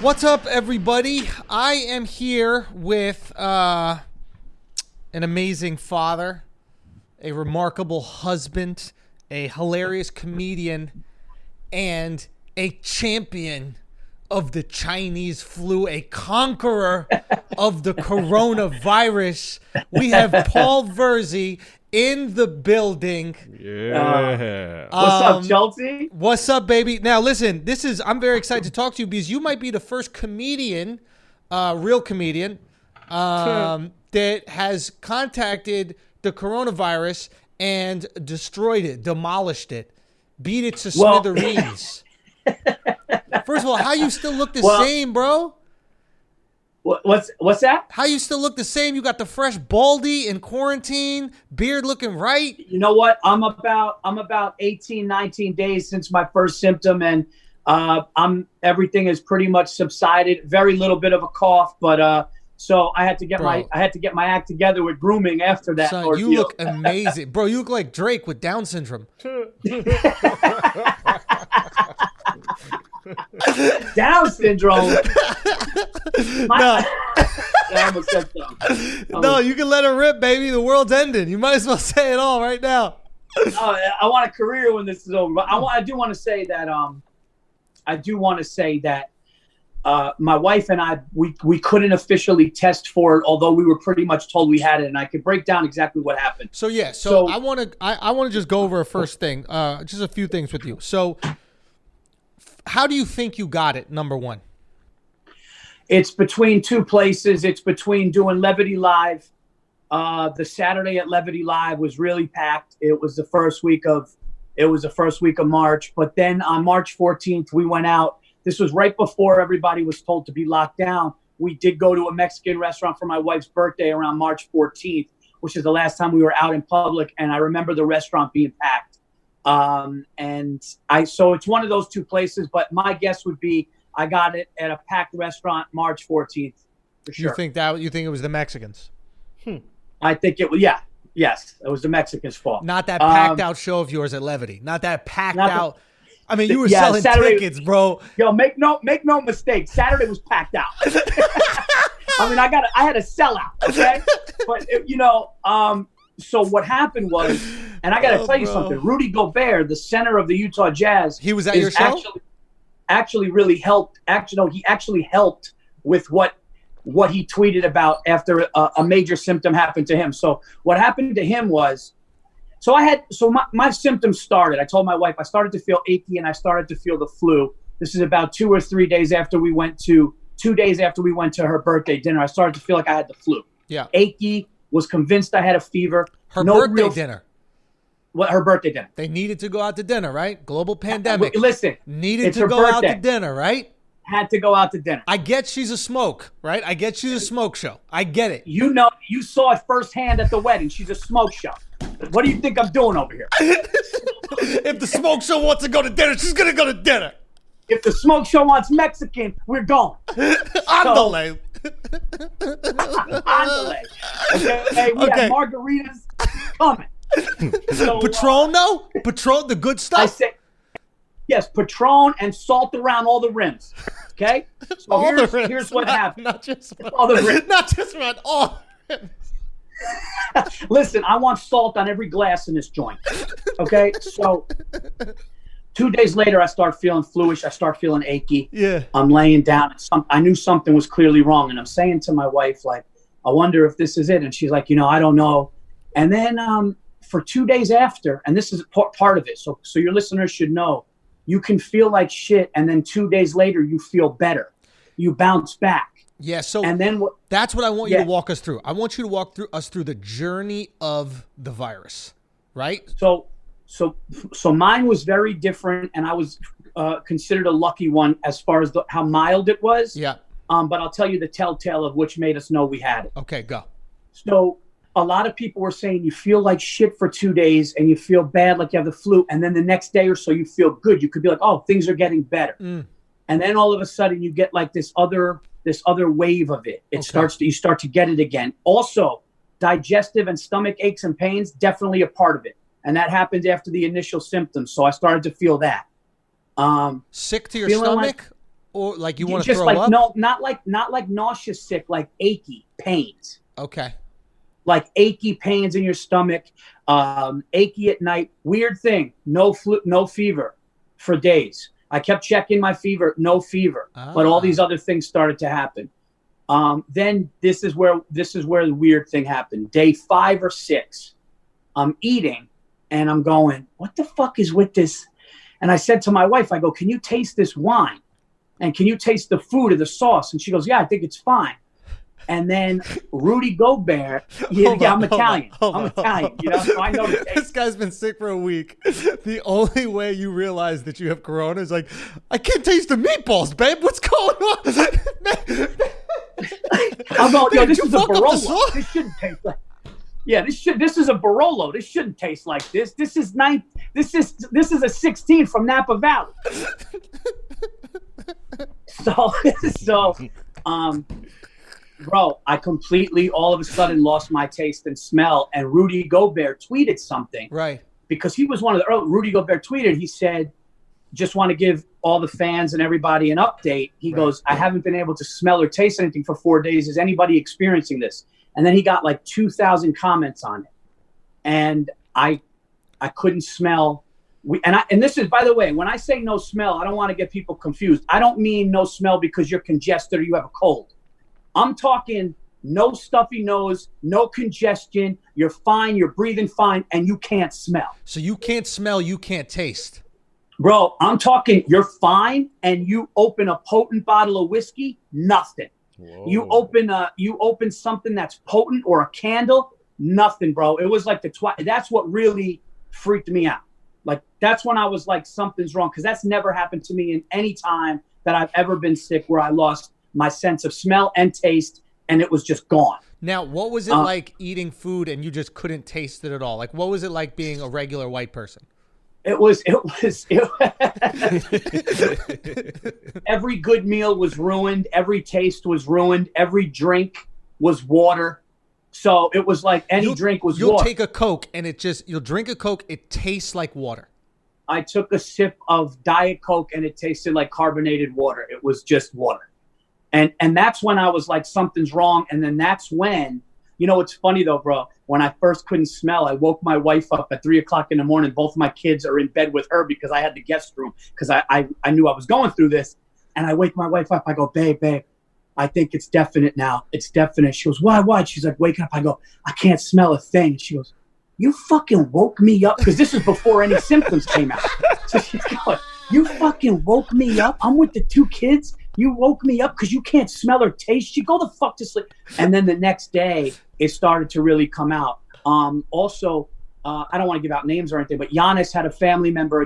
What's up, everybody? I am here with an amazing father, a remarkable husband, a hilarious comedian, and a champion of the Chinese flu, a conqueror of the coronavirus. We have Paul Virzi in the building. Yeah. What's up, Chelsea? What's up, baby? Now, listen, I'm very excited to talk to you because you might be the first comedian, real comedian, that has contacted the coronavirus and destroyed it, demolished it, beat it to smithereens. First of all, how you still look the same, bro? What's that? How you still look the same? You got the fresh baldy in quarantine, beard looking right. You know what? I'm about 18, 19 days since my first symptom, and everything has pretty much subsided. Very little bit of a cough, but so I had to get my act together with grooming after that. Son, you look amazing, bro. You look like Drake with Down syndrome. Down syndrome. No, you can let it rip, baby. The world's ending. You might as well say it all right now. I want a career when this is over, but I do want to say that my wife and I we couldn't officially test for it, although we were pretty much told we had it, and I could break down exactly what happened. So yeah, so I want to just go over a first thing, just a few things with you. So, how do you think you got it? Number one. It's between two places. It's between doing Levity Live. The Saturday at Levity Live was really packed. It was the first week of March. But then on March 14th, we went out. This was right before everybody was told to be locked down. We did go to a Mexican restaurant for my wife's birthday around March 14th, which is the last time we were out in public. And I remember the restaurant being packed. So it's one of those two places. But my guess would be I got it at a packed restaurant March 14th, for sure. You think it was the Mexicans? I think it was, yeah. Yes, it was the Mexicans' fault. Not that packed out show of yours at Levity. Not that packed out. I mean, you were selling Saturday, tickets, bro. Yo, make no mistake. Saturday was packed out. I mean, I had a sellout, okay? But so what happened was, and I got to tell you something. Rudy Gobert, the center of the Utah Jazz, he was at your show. Actually really helped. He actually helped with what he tweeted after a major symptom happened to him. So what happened to him was, my symptoms started. I told my wife I started to feel achy and I started to feel the flu. This is about 2 or 3 days after we went to her birthday dinner. I started to feel like I had the flu. Yeah. Achy, was convinced I had a fever. Her birthday dinner. What, her birthday dinner? They needed to go out to dinner, right? Global pandemic. Listen, needed to go out to dinner, right? Had to go out to dinner. I get she's a smoke, right? I get she's a smoke show. I get it. You saw it firsthand at the wedding. She's a smoke show. What do you think I'm doing over here? If the smoke show wants to go to dinner, she's gonna go to dinner. If the smoke show wants Mexican, we're going. Andale. Andale. Okay, we have margaritas coming. So, Patron, though? Patron, the good stuff? I said, yes, Patron and salt around all the rims. Okay? So here's what happened. Not just all the rims. Not just around all rims. Listen, I want salt on every glass in this joint. Okay? So 2 days later, I start feeling fluish. I start feeling achy. Yeah. I'm laying down. I knew something was clearly wrong. And I'm saying to my wife, like, I wonder if this is it. And she's like, I don't know. And then for 2 days after, and this is part of it, so your listeners should know, you can feel like shit, and then 2 days later, you feel better. You bounce back. Yeah, so and then that's what I want you to walk us through. I want you to walk us through the journey of the virus, right? So mine was very different, and I was considered a lucky one as far as how mild it was. Yeah. But I'll tell you the telltale of which made us know we had it. Okay, go. So a lot of people were saying you feel like shit for 2 days and you feel bad like you have the flu, and then the next day or so you feel good. You could be like, oh, things are getting better. And then all of a sudden you get like this other wave of it. You start to get it again. Also, digestive and stomach aches and pains, definitely a part of it. And that happened after the initial symptoms. So I started to feel that. Sick to your stomach? Or like you want to just throw like up? no, not like nauseous sick, like achy pains. Okay. Like achy pains in your stomach, achy at night. Weird thing, no flu, no fever for days. I kept checking my fever, no fever, but all these other things started to happen. Then this is where the weird thing happened. Day 5 or 6, I'm eating and I'm going, what the fuck is with this? And I said to my wife, I go, can you taste this wine? And can you taste the food or the sauce? And she goes, yeah, I think it's fine. And then Rudy Gobert, I'm Italian. I'm Italian, you know, so I know the taste. This guy's been sick for a week. The only way you realize that you have corona is like, I can't taste the meatballs, babe. What's going on? I'm going, yo, this is a Barolo. This shouldn't taste like. Yeah, this is a Barolo. This shouldn't taste like this. This is a 16 from Napa Valley. Bro, I completely all of a sudden lost my taste and smell. And Rudy Gobert tweeted something. Right. Because he was one of the Rudy Gobert tweeted, he said, just want to give all the fans and everybody an update. He goes, I haven't been able to smell or taste anything for 4 days. Is anybody experiencing this? And then he got like 2,000 comments on it. And I couldn't smell. And this is, by the way, when I say no smell, I don't want to get people confused. I don't mean no smell because you're congested or you have a cold. I'm talking no stuffy nose, no congestion. You're fine. You're breathing fine, and you can't smell. So you can't smell, you can't taste. Bro, I'm talking you're fine, and you open a potent bottle of whiskey, nothing. Whoa. You open something that's potent or a candle, nothing, bro. It was like that's what really freaked me out. Like, that's when I was like, something's wrong, because that's never happened to me in any time that I've ever been sick where I lost my sense of smell and taste, and it was just gone. Now, what was it like eating food and you just couldn't taste it at all? Like, what was it like being a regular white person? It was every good meal was ruined. Every taste was ruined. Every drink was water. So it was like any drink was water. You'll take a Coke and you'll drink a Coke. It tastes like water. I took a sip of Diet Coke and it tasted like carbonated water. It was just water. And that's when I was like, something's wrong. And then that's when, you know, it's funny though, bro. When I first couldn't smell, I woke my wife up at 3 o'clock in the morning. Both of my kids are in bed with her because I had the guest room because I knew I was going through this. And I wake my wife up. I go, babe, I think it's definite now. It's definite. She goes, why? She's like, waking up. I go, I can't smell a thing. She goes, you fucking woke me up. Because this is before any symptoms came out. So she's going, you fucking woke me up. I'm with the 2 kids. You woke me up because you can't smell or taste. You go the fuck to sleep. And then the next day, it started to really come out. Also, I don't want to give out names or anything, but Giannis had a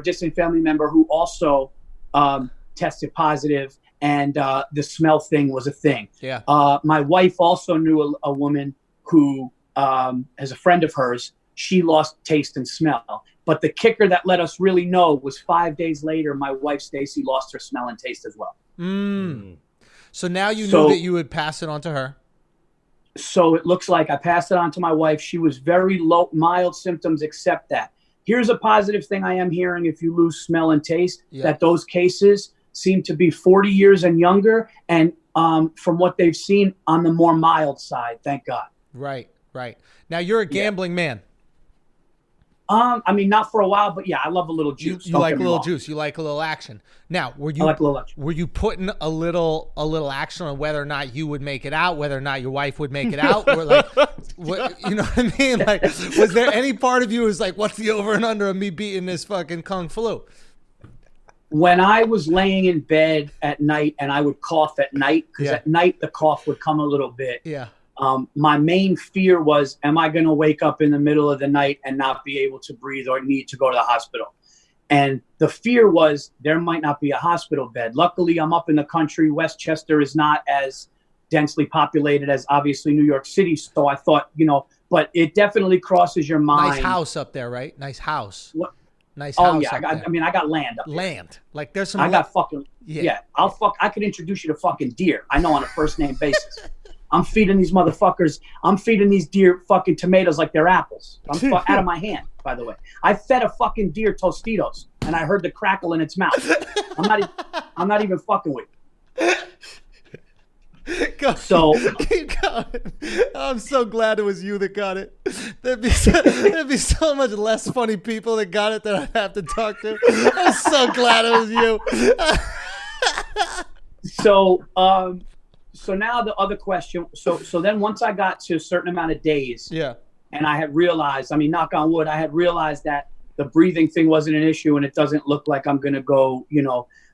distant family member who also tested positive, and the smell thing was a thing. Yeah. My wife also knew a woman who, as a friend of hers, she lost taste and smell. But the kicker that let us really know was 5 days later, my wife, Stacy, lost her smell and taste as well. So now you knew that you would pass it on to her. So it looks like I passed it on to my wife. She was very mild symptoms, except that. Here's a positive thing I am hearing: if you lose smell and taste, that those cases seem to be 40 years and younger, and from what they've seen, on the more mild side. Thank God. Right. Now you're a gambling man. I mean, not for a while, but yeah, I love a little juice. You like a little juice. You like a little action. Now, I like a little action. Were you putting a little action on whether or not you would make it out, whether or not your wife would make it out, or like, what, you know what I mean? Like, was there any part of you who was like, what's the over and under of me beating this fucking kung flu? When I was laying in bed at night and I would cough at night, because at night the cough would come a little bit. Yeah. My main fear was, am I going to wake up in the middle of the night and not be able to breathe or need to go to the hospital? And the fear was there might not be a hospital bed. Luckily, I'm up in the country. Westchester is not as densely populated as obviously New York City. So I thought, but it definitely crosses your mind. Nice house up there, right? Nice house. What? Nice house. Oh yeah, I got land up there. Land. Like there's some. I got fucking I could introduce you to fucking deer. I know, on a first name basis. I'm feeding these motherfuckers. I'm feeding these deer fucking tomatoes like they're apples. I'm out of my hand, by the way. I fed a fucking deer Tostitos, and I heard the crackle in its mouth. I'm not even fucking with you. So keep going. I'm so glad it was you that got it. There'd be so much less funny people that got it that I'd have to talk to. I'm so glad it was you. So now the other question. So then once I got to a certain amount of days, yeah, and I had realized, I mean, knock on wood, I had realized that the breathing thing wasn't an issue, and it doesn't look like I'm gonna go,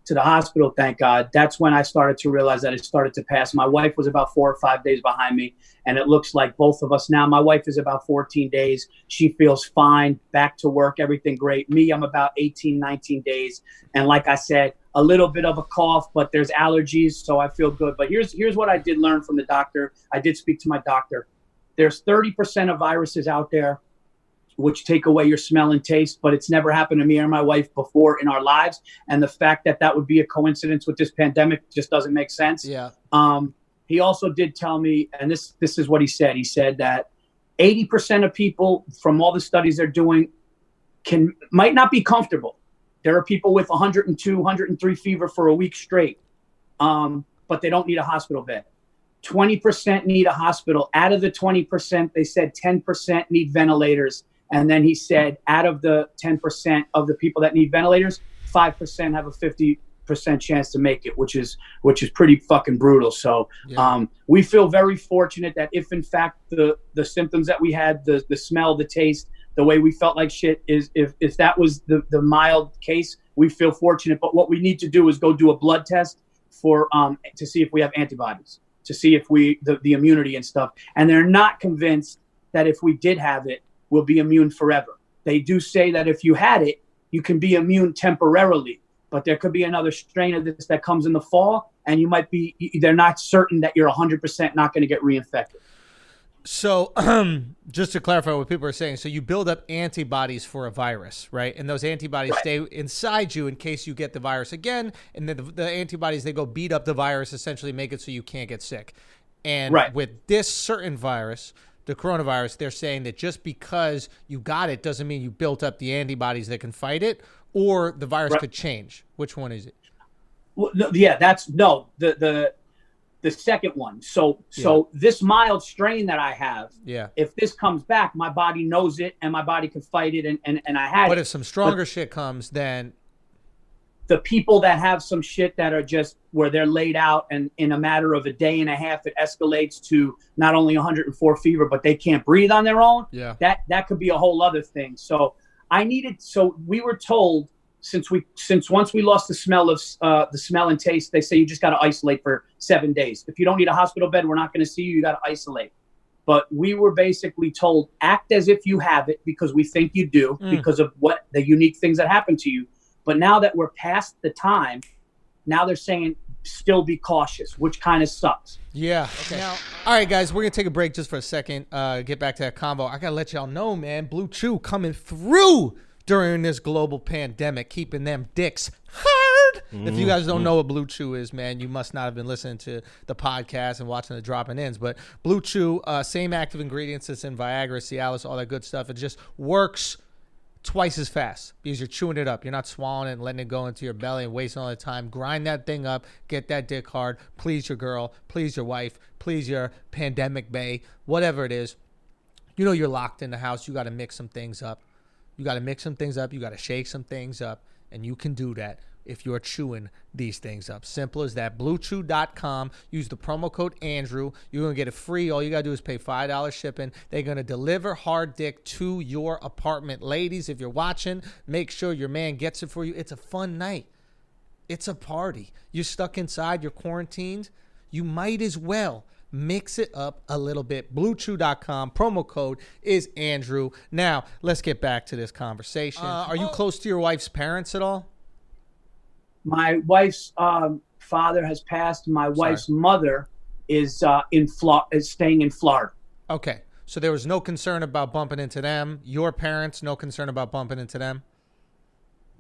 to the hospital, thank God. That's when I started to realize that it started to pass. My wife was about 4 or 5 days behind me, and it looks like both of us now. My wife is about 14 days. She feels fine, back to work, everything great. Me, I'm about 18, 19 days. And like I said, a little bit of a cough, but there's allergies, so I feel good. But here's what I did learn from the doctor. I did speak to my doctor. There's 30% of viruses out there which take away your smell and taste, but it's never happened to me or my wife before in our lives. And the fact that that would be a coincidence with this pandemic just doesn't make sense. Yeah. He also did tell me, and this is what he said. He said that 80% of people from all the studies they're doing might not be comfortable. There are people with 102, 103 fever for a week straight, but they don't need a hospital bed. 20% need a hospital. Out of the 20%, they said 10% need ventilators. And then he said, out of the 10% of the people that need ventilators, 5% have a 50% chance to make it, which is pretty fucking brutal. So we feel very fortunate that if in fact the symptoms that we had, the smell, the taste, the way we felt like shit is, if that was the mild case, we feel fortunate. But what we need to do is go do a blood test for to see if we have antibodies, to see if the immunity and stuff. And they're not convinced that if we did have it, we'll be immune forever. They do say that if you had it, you can be immune temporarily, but there could be another strain of this that comes in the fall, and they're not certain that you're 100% not going to get reinfected. So just to clarify what people are saying, so you build up antibodies for a virus, right? And those antibodies stay inside you in case you get the virus again. And then the antibodies, they go beat up the virus, essentially make it so you can't get sick. And with this certain virus, the coronavirus, they're saying that just because you got it doesn't mean you built up the antibodies that can fight it, or the virus could change. Which one is it? Well, the second one. So this mild strain that I have, if this comes back, my body knows it and my body can fight it, and I had it. But if some stronger shit comes, then the people that have some shit that are just where they're laid out and in a matter of a day and a half, it escalates to not only 104 fever, but they can't breathe on their own. Yeah. That could be a whole other thing. So we were told since once we lost the smell and taste, they say you just got to isolate for 7 days. If you don't need a hospital bed, we're not going to see you. You got to isolate. But we were basically told, act as if you have it because we think you do because of what the unique things that happen to you. But now that we're past the time, now they're saying still be cautious, which kind of sucks. Yeah. Okay. Now, all right, guys, we're going to take a break just for a second. Get back to that combo. I got to let y'all know, man, Blue Chew coming through during this global pandemic, keeping them dicks hard. If you guys don't know what Blue Chew is, man, you must not have been listening to the podcast and watching the dropping ins. But Blue Chew, same active ingredients that's in Viagra, Cialis, all that good stuff. It just works twice as fast because you're chewing it up. You're not swallowing it and letting it go into your belly and wasting all the time. Grind that thing up, get that dick hard, please your girl, please your wife, please your pandemic bae, whatever it is. You know you're locked in the house. You got to mix some things up. You got to mix some things up. You got to shake some things up, and you can do that if you're chewing these things up. Simple as that. BlueChew.com. Use the promo code Andrew. You're going to get it free. All you got to do is pay $5 shipping. They're going to deliver hard dick to your apartment. Ladies, if you're watching, make sure your man gets it for you. It's a fun night. It's a party. You're stuck inside. You're quarantined. You might as well mix it up a little bit. BlueChew.com. Promo code is Andrew. Now, let's get back to this conversation. Are you close to your wife's parents at all? My wife's father has passed. My wife's mother is staying in Florida. Okay. So there was no concern about bumping into them. Your parents, no concern about bumping into them?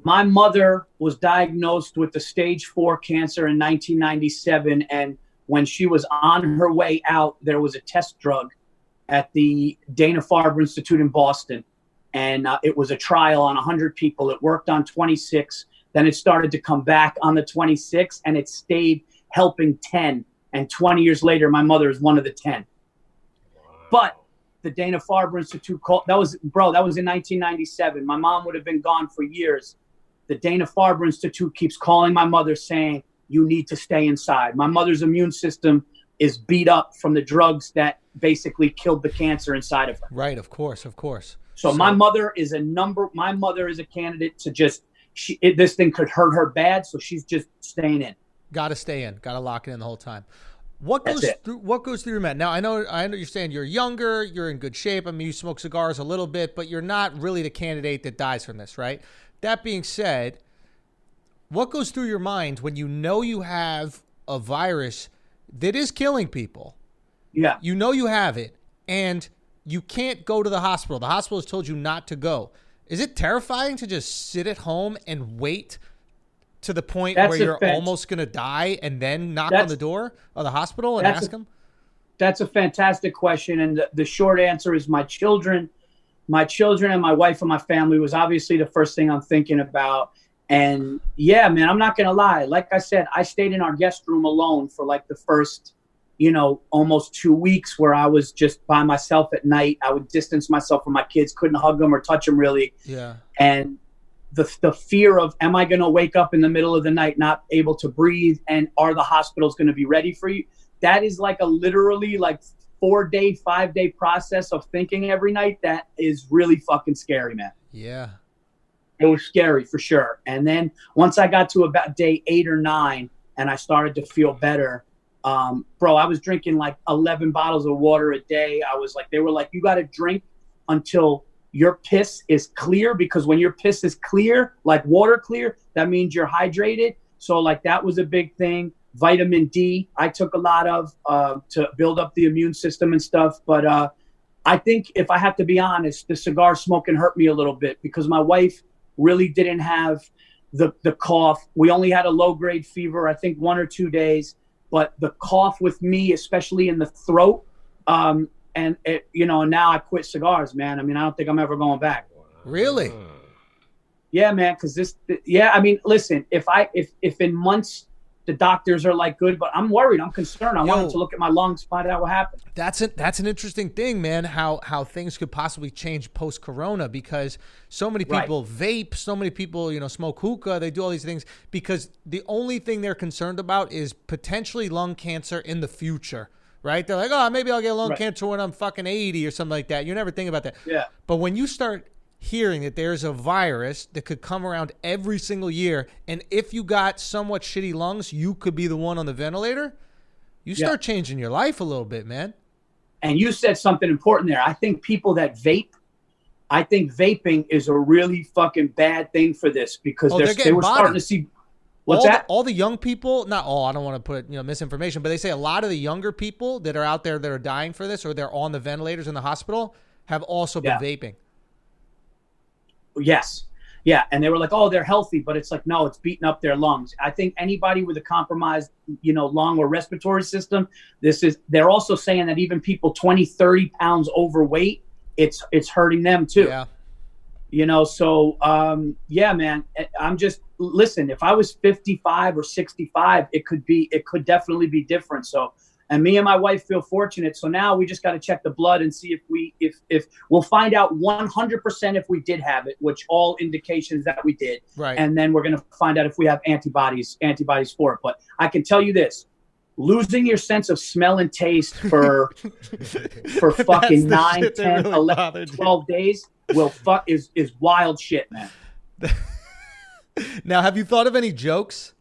My mother was diagnosed with the stage 4 cancer in 1997. And when she was on her way out, there was a test drug at the Dana-Farber Institute in Boston. And it was a trial on 100 people. It worked on 26. Then it started to come back on the 26, and it stayed helping 10. And 20 years later, my mother is one of the 10. But the Dana-Farber Institute called, that was in 1997. My mom would have been gone for years. The Dana-Farber Institute keeps calling my mother saying, you need to stay inside. My mother's immune system is beat up from the drugs that basically killed the cancer inside of her. Right, of course. So my mother is a candidate to just, this thing could hurt her bad, so she's just staying in. Got to stay in. Got to lock it in the whole time. What goes through your mind? Now, I understand you're younger, you're in good shape. I mean, you smoke cigars a little bit, but you're not really the candidate that dies from this, right? That being said, what goes through your mind when you know you have a virus that is killing people? Yeah. You know you have it, and you can't go to the hospital. The hospital has told you not to go. Is it terrifying to just sit at home and wait to the point where you're almost going to die and then knock on the door of the hospital and ask them? That's a fantastic question. And the short answer is my children and my wife and my family was obviously the first thing I'm thinking about. And yeah, man, I'm not going to lie. Like I said, I stayed in our guest room alone for like the first, almost 2 weeks where I was just by myself at night. I would distance myself from my kids, couldn't hug them or touch them really. Yeah. And the fear of, am I going to wake up in the middle of the night, not able to breathe? And are the hospitals going to be ready for you? That is like a literally like 4-day, 5-day process of thinking every night. That is really fucking scary, man. Yeah. It was scary for sure. And then once I got to about day 8 or 9 and I started to feel better, bro, I was drinking like 11 bottles of water a day. They were like, you got to drink until your piss is clear, because when your piss is clear, like water clear, that means you're hydrated. So like that was a big thing. Vitamin D, I took a lot of to build up the immune system and stuff. But I think if I have to be honest, the cigar smoking hurt me a little bit because my wife really didn't have the cough. We only had a low grade fever, I think 1 or 2 days, but the cough with me, especially in the throat, and now I quit cigars, man. I mean, I don't think I'm ever going back. Really? Yeah, man. Because I mean, listen, if in months the doctors are like good, but I'm worried, I'm concerned. I wanted to look at my lungs, find out what happened. That's an interesting thing, man. How things could possibly change post corona, because so many people vape, so many people smoke hookah, they do all these things because the only thing they're concerned about is potentially lung cancer in the future. Right? They're like, oh, maybe I'll get lung cancer when I'm fucking 80 or something like that. You never think about that. Yeah. But when you start hearing that there's a virus that could come around every single year, and if you got somewhat shitty lungs, you could be the one on the ventilator, you start changing your life a little bit, man. And you said something important there. I think people that vape, I think vaping is a really fucking bad thing for this, because they were starting to see... All the young people, not all, I don't want to put misinformation, but they say a lot of the younger people that are out there that are dying for this, or they're on the ventilators in the hospital, have also been vaping. Yes. Yeah. And they were like, oh, they're healthy, but it's like, no, it's beating up their lungs. I think anybody with a compromised, lung or respiratory system, they're also saying that even people 20, 30 pounds overweight, it's hurting them too. Yeah. Yeah, man, listen, if I was 55 or 65, it could definitely be different. So, and me and my wife feel fortunate. So now we just got to check the blood and see if we'll find out 100% if we did have it, which all indications that we did. Right. And then we're going to find out if we have antibodies for it. But I can tell you this, losing your sense of smell and taste for fucking 9, 10, really 11, 12 days is wild shit, man. Now, have you thought of any jokes?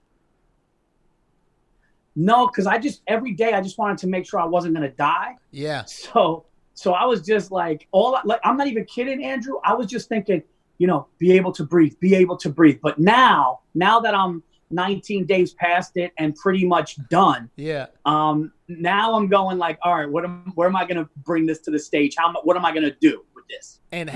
No, because every day I just wanted to make sure I wasn't going to die. Yeah. So I was just like, I'm not even kidding, Andrew. I was just thinking, be able to breathe. But now that I'm 19 days past it and pretty much done. Yeah. Now I'm going like, all right, where am I going to bring this to the stage? What am I going to do with this? And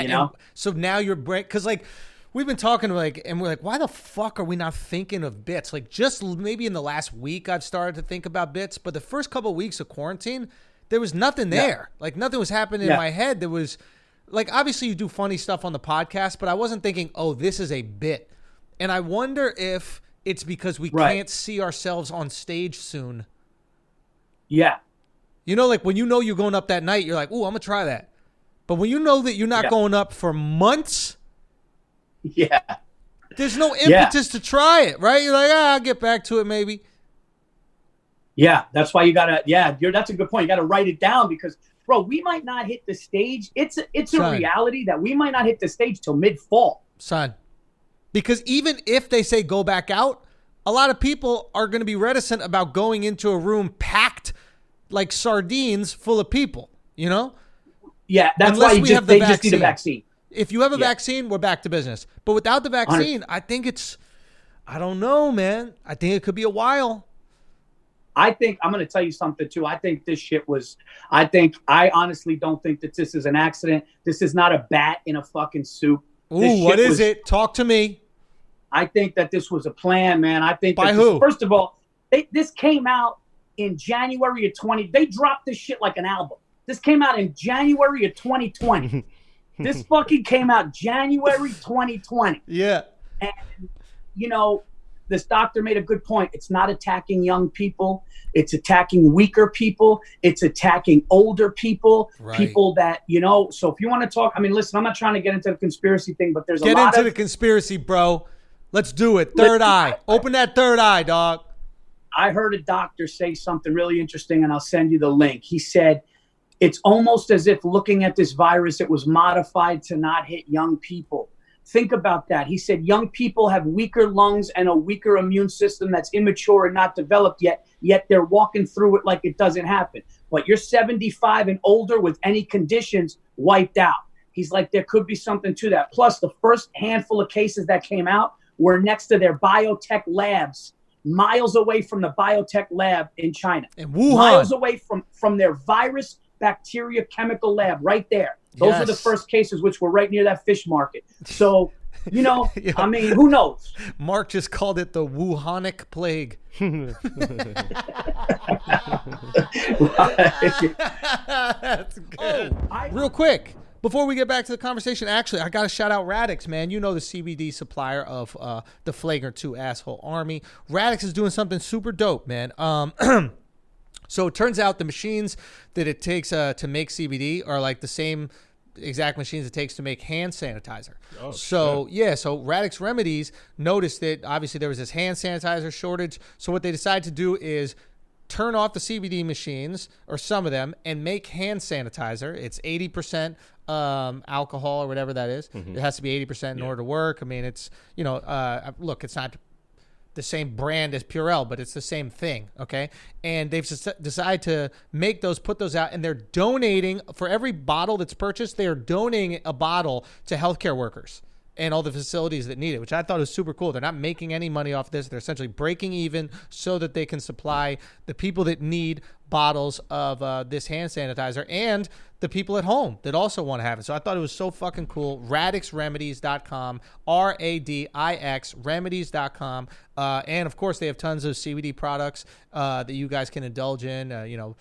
so now your brain, because like we've been talking and we're like, why the fuck are we not thinking of bits? Like just maybe in the last week I've started to think about bits, but the first couple of weeks of quarantine, there was nothing there. Like nothing was happening in my head. There was like, obviously you do funny stuff on the podcast, but I wasn't thinking, oh, this is a bit. And I wonder if it's because we Right. can't see ourselves on stage soon. Yeah. You know, like when you know you're going up that night, you're like, ooh, I'm going to try that. But when you know that you're not going up for months, Yeah. there's no impetus to try it, right? You're like, I'll get back to it maybe. Yeah, that's why you gotta. Yeah, that's a good point. You gotta write it down because, bro, we might not hit the stage. It's a reality that we might not hit the stage till mid-fall, son. Because even if they say go back out, a lot of people are going to be reticent about going into a room packed like sardines full of people. You know? Yeah, that's Unless why they just need a vaccine. If you have a vaccine, we're back to business. But without the vaccine, I think I don't know, man. I think it could be a while. I think I'm going to tell you something too. I think this shit was. I honestly don't think that this is an accident. This is not a bat in a fucking soup. Ooh, what is it? Talk to me. I think that this was a plan, man. I think by who? First of all, this came out in January of 20. They dropped this shit like an album. This came out in January of 2020. This fucking came out January 2020. Yeah. And you know. This doctor made a good point. It's not attacking young people. It's attacking weaker people. It's attacking older people, people that, you know. So if you want to talk, I mean, listen, I'm not trying to get into the conspiracy thing, but there's a lot of. Get into the conspiracy, bro. Let's do it. Third eye. Open that third eye, dog. I heard a doctor say something really interesting, and I'll send you the link. He said, it's almost as if looking at this virus, it was modified to not hit young people. Think about that. He said young people have weaker lungs and a weaker immune system that's immature and not developed yet they're walking through it like it doesn't happen. But you're 75 and older with any conditions wiped out. He's like, there could be something to that. Plus, the first handful of cases that came out were next to their biotech labs, miles away from the biotech lab in China. In Wuhan. Miles away from their virus, bacteria, chemical lab right there. Those are the first cases, which were right near that fish market. So, you know, I mean, who knows? Mark just called it the Wuhanic plague. That's good. Real quick, before we get back to the conversation, actually, I got to shout out Radix, man. You know the CBD supplier of the Flagrant 2 Asshole Army. Radix is doing something super dope, man. So it turns out the machines that it takes to make CBD are like the same exact machines it takes to make hand sanitizer. Oh, so shit. Yeah, so Radix Remedies noticed that obviously there was this hand sanitizer shortage. So what they decided to do is turn off the CBD machines, or some of them, and make hand sanitizer. It's 80% alcohol or whatever that is. Mm-hmm. It has to be 80% in order to work. I mean, it's, you know, look, it's not the same brand as Purell, but it's the same thing, okay? And they've decided to make those, put those out, and they're donating, for every bottle that's purchased, they are donating a bottle to healthcare workers and all the facilities that need it, which I thought was super cool. They're not making any money off this. They're essentially breaking even so that they can supply the people that need bottles of this hand sanitizer and the people at home that also want to have it. So I thought it was so fucking cool. RadixRemedies.com, RADIX remedies.com. And of course they have tons of CBD products that you guys can indulge in, you know,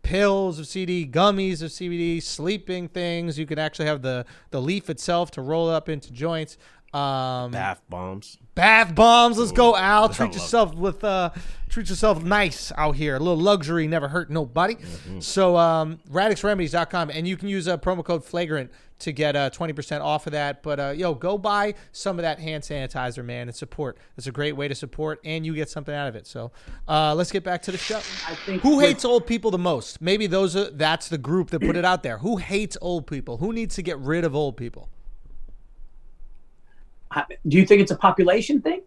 pills of CBD, gummies of CBD, sleeping things. You can actually have the leaf itself to roll up into joints. Bath bombs. Let's go, Al. Treat yourself nice out here. A little luxury never hurt nobody. Mm-hmm. So radixremedies.com, and you can use a promo code Flagrant to get 20% off of that. But go buy some of that hand sanitizer, man, and support. It's a great way to support, and you get something out of it. So let's get back to the show. Who hates old people the most? Maybe that's the group that put it out there. Who hates old people? Who needs to get rid of old people? Do you think it's a population thing?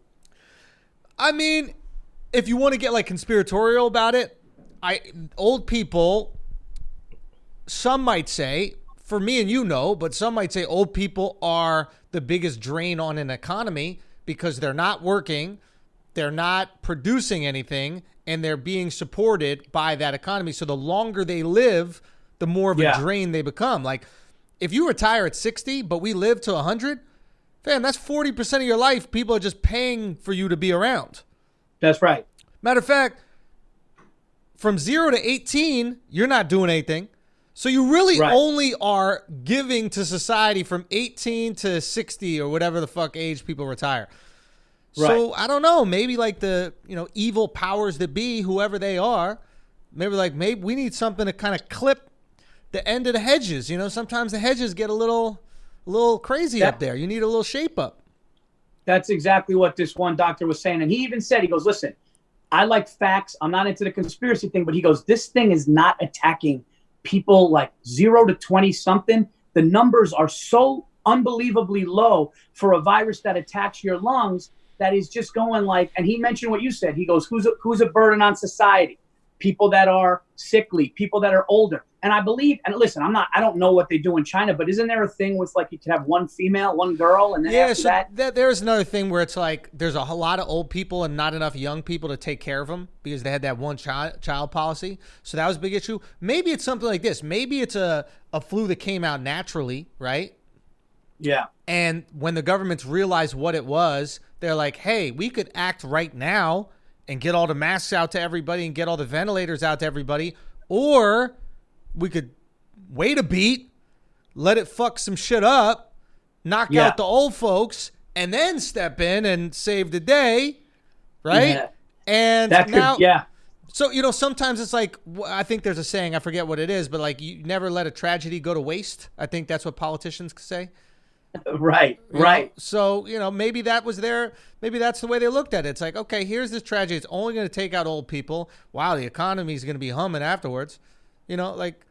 I mean, if you want to get like conspiratorial about it, old people, some might say, for me and you know, but some might say old people are the biggest drain on an economy because they're not working, they're not producing anything, and they're being supported by that economy. So the longer they live, the more of a drain they become. Like if you retire at 60, but we live to 100, fam, that's 40% of your life. People are just paying for you to be around. That's right. Matter of fact, from 0 to 18, you're not doing anything. So you really only are giving to society from 18 to 60 or whatever the fuck age people retire. So I don't know, maybe like the, evil powers that be, whoever they are, maybe we need something to kind of clip the end of the hedges. Sometimes the hedges get a little crazy up there. You need a little shape up. That's exactly what this one doctor was saying. And he even said, he goes, listen, I like facts. I'm not into the conspiracy thing, but he goes, this thing is not attacking people like 0 to 20 something. The numbers are so unbelievably low for a virus that attacks your lungs that is just going like, and he mentioned what you said. He goes, who's a burden on society? People that are sickly, people that are older. And I believe, and listen, I don't know what they do in China, but isn't there a thing with like you can have one female, one girl, and then after that? There's another thing where it's like there's a lot of old people and not enough young people to take care of them because they had that one child policy. So that was a big issue. Maybe it's something like this. Maybe it's a flu that came out naturally, right? Yeah. And when the governments realized what it was, they're like, hey, we could act right now and get all the masks out to everybody and get all the ventilators out to everybody. Or we could wait a beat, let it fuck some shit up, knock out the old folks, and then step in and save the day, right? Yeah. And that now, could, so, sometimes it's like, I think there's a saying, I forget what it is, but like you never let a tragedy go to waste. I think that's what politicians say. Right. So, maybe that was maybe that's the way they looked at it. It's like, okay, here's this tragedy. It's only going to take out old people. Wow, the economy is going to be humming afterwards. Like,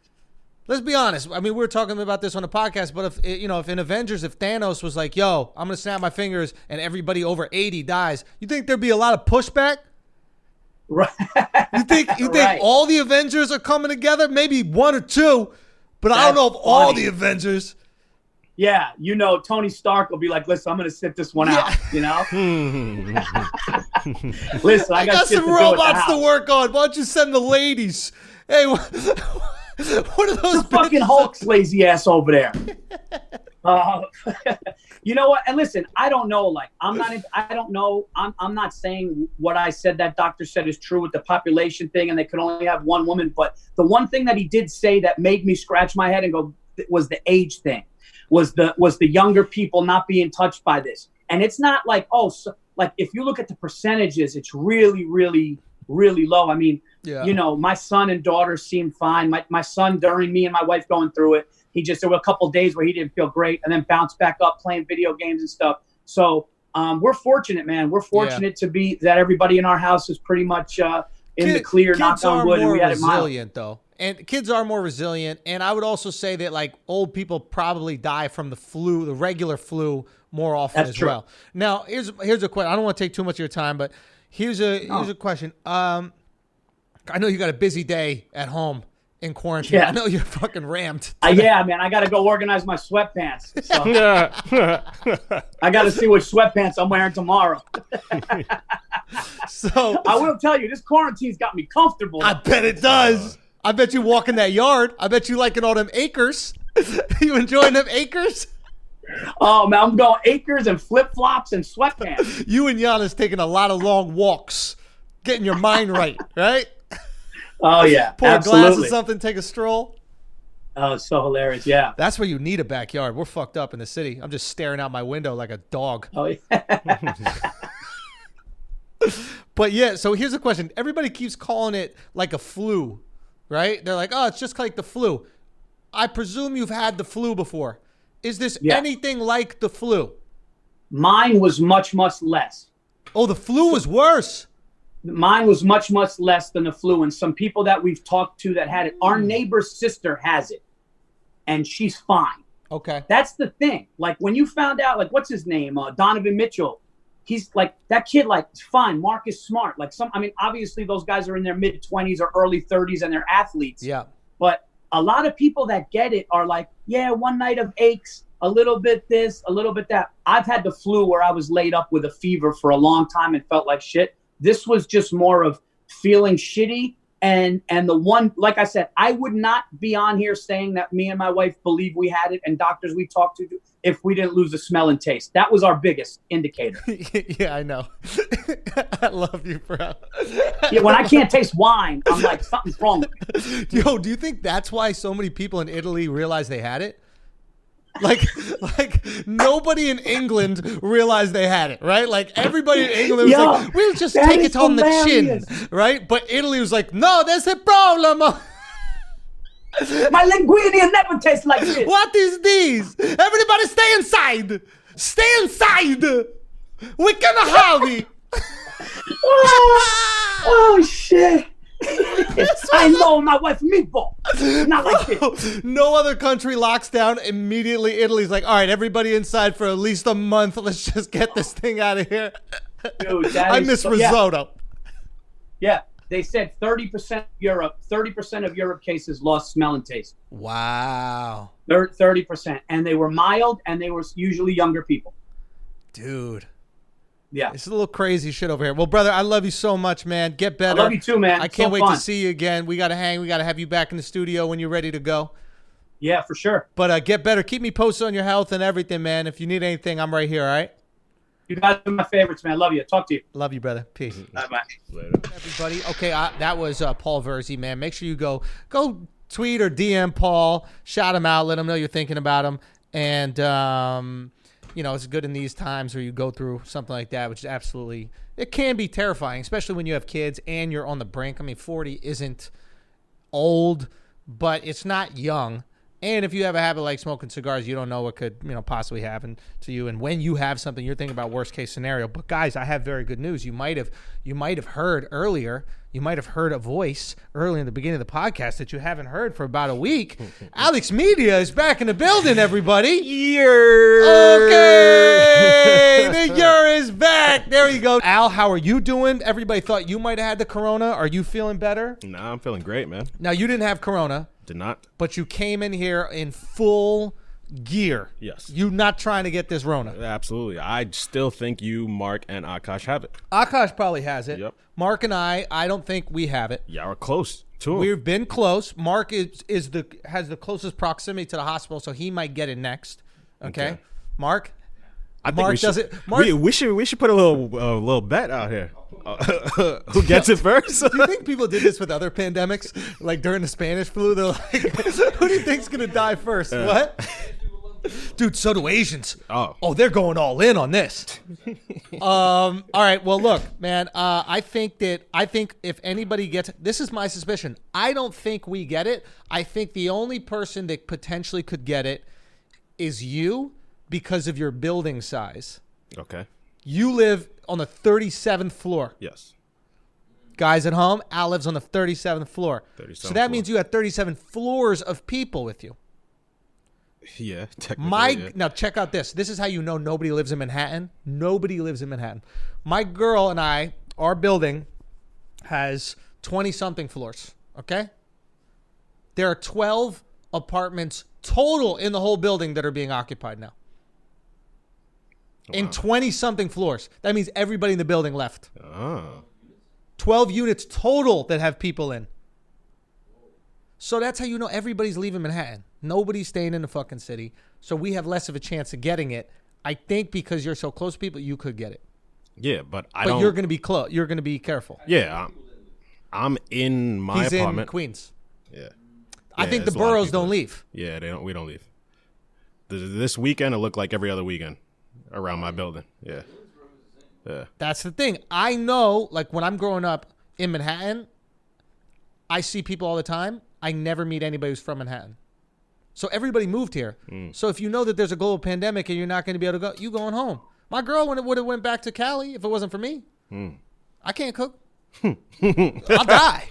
let's be honest. I mean, we were talking about this on the podcast, but if in Avengers, if Thanos was like, yo, I'm going to snap my fingers and everybody over 80 dies, you think there'd be a lot of pushback? Right. You think all the Avengers are coming together? Maybe one or two, but I don't know if all the Avengers. Yeah, Tony Stark will be like, listen, I'm going to sit this one out, Listen, I got some robots to work on. Why don't you send the ladies? Hey, what are those fucking Hulk's lazy ass over there? You know what? And listen, I don't know. Like, I don't know. I'm not saying what I said that doctor said is true with the population thing and they could only have one woman. But the one thing that he did say that made me scratch my head and go was the age thing. Was the younger people not being touched by this. And it's not like, like if you look at the percentages, it's really, really, really low. I mean, my son and daughter seem fine. My son, during me and my wife going through it, there were a couple of days where he didn't feel great and then bounced back up playing video games and stuff. So we're fortunate, man. We're fortunate to be that everybody in our house is pretty much in the clear, knock on wood. And we had it resilient, though. And kids are more resilient. And I would also say that like old people probably die from the flu, the regular flu, more often as well. Now, here's a question. I don't want to take too much of your time, but here's a question. I know you got a busy day at home in quarantine. Yeah. I know you're fucking rammed. Yeah, man. I got to go organize my sweatpants. So. I got to see which sweatpants I'm wearing tomorrow. So I will tell you, this quarantine's got me comfortable. I bet it does. I bet you walk in that yard. I bet you liking all them acres. You enjoying them acres? Oh, man, I'm going acres and flip-flops and sweatpants. You and Giannis taking a lot of long walks, getting your mind right? Oh, yeah, Pour absolutely. a glass of something, take a stroll. Oh, it's so hilarious, yeah. That's where you need a backyard. We're fucked up in the city. I'm just staring out my window like a dog. Oh, yeah. But, yeah, so here's a question. Everybody keeps calling it like a flu, right? They're like, oh, it's just like the flu. I presume you've had the flu before. Is this anything like the flu? Mine was much, much less. Oh, the flu was worse. Mine was much, much less than the flu. And some people that we've talked to that had it, our neighbor's sister has it. And she's fine. Okay. That's the thing. Like when you found out, like, what's his name? Donovan Mitchell. He's like, that kid, like, fine. Marcus Smart. Like obviously those guys are in their mid-20s or early 30s and they're athletes. Yeah. But a lot of people that get it are like, yeah, one night of aches, a little bit this, a little bit that. I've had the flu where I was laid up with a fever for a long time and felt like shit. This was just more of feeling shitty. And the one, like I said, I would not be on here saying that me and my wife believe we had it and doctors we talked to if we didn't lose the smell and taste. That was our biggest indicator. Yeah, I know. I love you, bro. Yeah, when I can't taste wine, I'm like, something's wrong with me. Yo, do you think that's why so many people in Italy realized they had it? Like nobody in England realized they had it, right? Like everybody in England was like, we'll just take it on hilarious. the chin, right? But Italy was like, no, there's a problem. My linguine never tastes like this. What is this? Everybody stay inside. Stay inside. We're gonna have it. Oh shit. I know my wife meatball. Not like this. No other country locks down immediately. Italy's like, all right, everybody inside for at least a month. Let's just get this thing out of here. Dude, I miss risotto. Yeah. They said 30% of Europe cases lost smell and taste. Wow. 30%. And they were mild, and they were usually younger people. Dude. Yeah. It's a little crazy shit over here. Well, brother, I love you so much, man. Get better. I love you too, man. I can't wait fun. to see you again. We got to hang. We got to have you back in the studio when you're ready to go. Yeah, for sure. But get better. Keep me posted on your health and everything, man. If you need anything, I'm right here, all right? You guys are my favorites, man. Love you. Talk to you. Love you, brother. Peace. Bye-bye. Later. Everybody. Okay, that was Paul Virzi, man. Make sure you go tweet or DM Paul. Shout him out. Let him know you're thinking about him. And, it's good in these times where you go through something like that, which is absolutely, it can be terrifying, especially when you have kids and you're on the brink. I mean, 40 isn't old, but it's not young. And if you have a habit like smoking cigars, you don't know what could, possibly happen to you. And when you have something, you're thinking about worst case scenario. But guys, I have very good news. You might have heard earlier. You might have heard a voice early in the beginning of the podcast that you haven't heard for about a week. Alex Media is back in the building, everybody. Okay, the year is back. There you go. Al, how are you doing? Everybody thought you might have had the corona. Are you feeling better? Nah, I'm feeling great, man. Now, you didn't have corona. Did not. But you came in here in full gear. Yes. You not trying to get this Rona. Absolutely. I still think you, Mark, and Akash have it. Akash probably has it. Yep. Mark and I don't think we have it. Yeah, we're close to him. We've been close. Mark has the closest proximity to the hospital, so he might get it next. Okay. Mark? I think Mark we should, does it. Mark, we should put a little bet out here. Who gets it first? do you think people did this with other pandemics? Like during the Spanish flu, they're like, who do you think's going to die first? What? Dude, so do Asians. Oh, they're going all in on this. All right. Well, look, man. I think if anybody gets it, this is my suspicion. I don't think we get it. I think the only person that potentially could get it is you because of your building size. Okay. You live on the 37th floor. Yes. Guys at home, Al lives on the 37th floor. 37th so that means you have 37 floors of people with you. Yeah, technically. Now check out this. This is how you know nobody lives in Manhattan. Nobody lives in Manhattan. My girl and I, our building has 20-something floors, okay? There are 12 apartments total in the whole building that are being occupied now. Wow. In 20-something floors. That means everybody in the building left. 12 units total that have people in. So that's how you know everybody's leaving Manhattan. Nobody's staying in the fucking city. So we have less of a chance of getting it. I think because you're so close to people, you could get it. Yeah, but But you're going to be close. You're going to be careful. Yeah, I'm in my apartment. He's in Queens. Yeah. I think the boroughs don't leave. Yeah, we don't leave. This weekend, it looked like every other weekend around my building. Yeah. Yeah. That's the thing. I know, like when I'm growing up in Manhattan, I see people all the time. I never meet anybody who's from Manhattan. So everybody moved here. So if you know that there's a global pandemic and you're not going to be able to go, you going home. My girl would have went back to Cali if it wasn't for me. I can't cook. I'll die.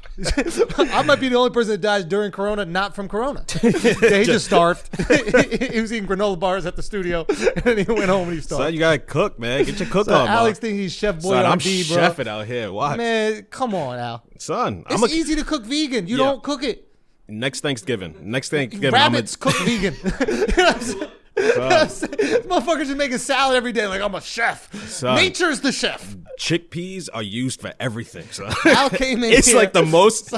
I might be the only person that dies during Corona, not from Corona. Yeah, he just starved. He was eating granola bars at the studio, and then he went home and he starved. Son, you gotta cook, man. Get your cook on, Alex bro. thinks he's Chef Boy Son, on I'm D, bro. chefing out here. Watch. Man, come on, Al. Son, It's easy to cook vegan. You don't cook it. Next Thanksgiving, Rabbits cook vegan. Motherfuckers just making salad every day like I'm a chef. Son, Nature's the chef. Chickpeas are used for everything, son. Al came in It's here. like the most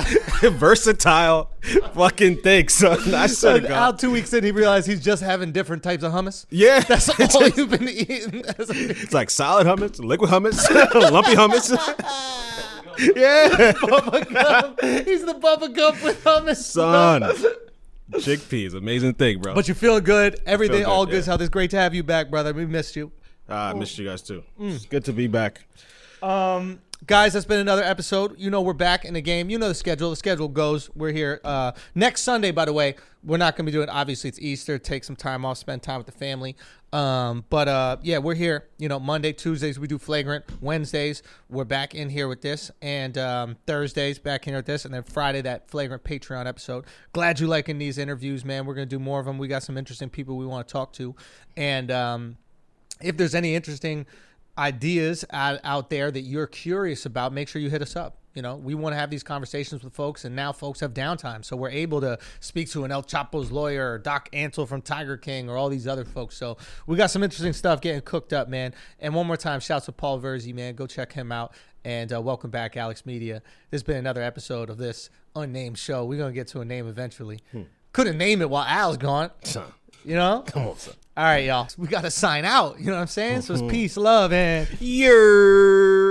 versatile fucking thing, son. I swear to Al, God. 2 weeks in, he realized he's just having different types of hummus. Yeah. That's all you've been eating. It's like solid hummus, liquid hummus, lumpy hummus. Yeah. Bubba Gump. He's the Bubba Gump with hummus. Son. Chickpeas, amazing thing, bro. But you feel good. Everything, good, all good. yeah. How it's great to have you back, brother. We missed you. I missed you guys too. It's good to be back. Guys, that's been another episode. You know we're back in the game. You know the schedule. The schedule goes. We're here next Sunday, by the way. We're not going to be doing, obviously, it's Easter. Take some time off, spend time with the family. But yeah, we're here. You know, Monday, Tuesdays, we do Flagrant. Wednesdays, we're back in here with this. And Thursdays, back in here with this. And then Friday, that Flagrant Patreon episode. Glad you liking these interviews, man. We're going to do more of them. We got some interesting people we want to talk to. And if there's any interesting ideas out there that you're curious about, make sure you hit us up. You know, we want to have these conversations with folks, and now folks have downtime, so we're able to speak to an El Chapo's lawyer or Doc Ansel from Tiger King or all these other folks. So we got some interesting stuff getting cooked up, man. And one more time, shouts to Paul Virzi, man. Go check him out. And welcome back, Alex Media. This has been another episode of this unnamed show. We're going to get to a name eventually. Couldn't name it while Al's gone. You know? Come on, son. All right, y'all. We got to sign out. You know what I'm saying? So it's peace, love, and... Yeah.